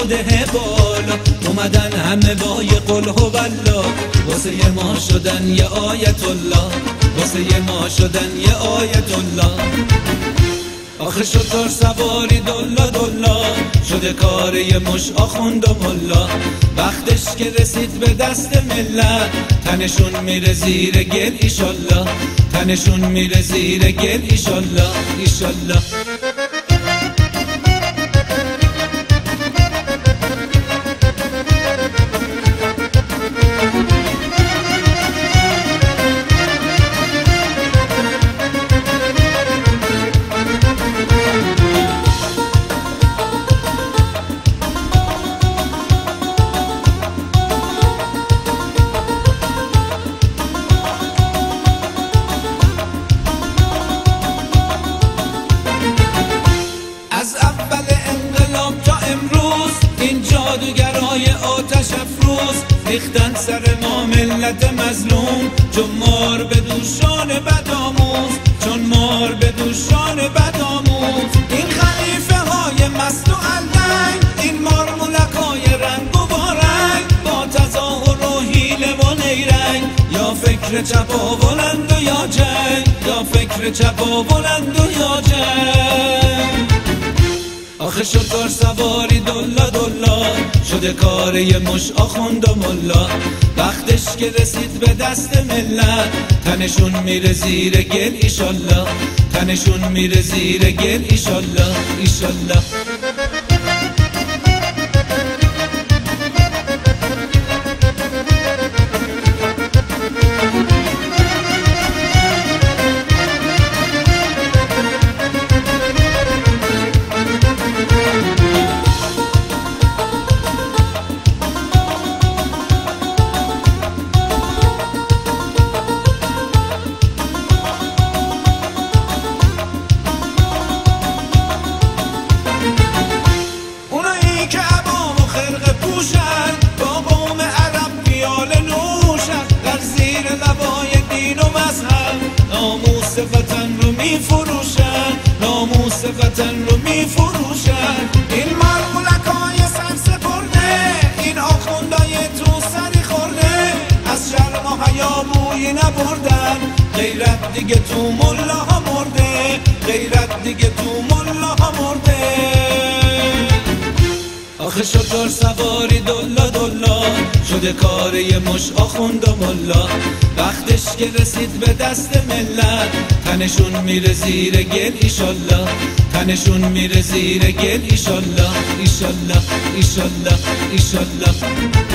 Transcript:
ده بالا، اومدن همه با یه قل هوالله، واسه ما شدن یه آیت الله، واسه ما شدن یه آیت الله. آخه شطور سواری دلا دلا، شده کار یه مش آخوند و ملا، وقتش که رسید به دست ملت، تنشون میره زیر گل ایشالله، تنشون میره زیر گل ایشالله ایشالله. این جادوگرای آتش افروز ریختن سر ما ملت مظلوم، چون مار به دوشان بد آموز، چون مار به دوشان بد آموز. این خلیفه های مست و علنگ، این مارمولکای رنگ و بارنگ، با تظاهر و حیله و نیرنگ، یا فکر چپا بلند و یا جنگ، یا فکر چپا بلند و یا جنگ. آخه شطور سواری دلا دلا، شده کار یه مش آخوند و ملا، وقتش که رسید به دست ملت، تنشون میره زیر گل ایشالله، تنشون میره زیر گل ایشالله ایشالله. با قوم عرب پیال نوشن، در زیر لوای دین و مذهب، ناموس وطن رو میفروشن، ناموس وطن رو میفروشن. این مارمولکای سر سپرده، این آخوندای تو سری خورده، از شرم و حیا بویی نبردن، غیرت دیگه تو ملاها مرده، غیرت دیگه تو ملاها مرده. آخه شطور سواری دلا دلا، شده کار یه مش آخوند و ملا، وقتش که رسید به دست ملت، تنشون میره زیر گل ایشالله، تنشون میره زیر گل ایشالله ایشالله ایشالله ایشالله.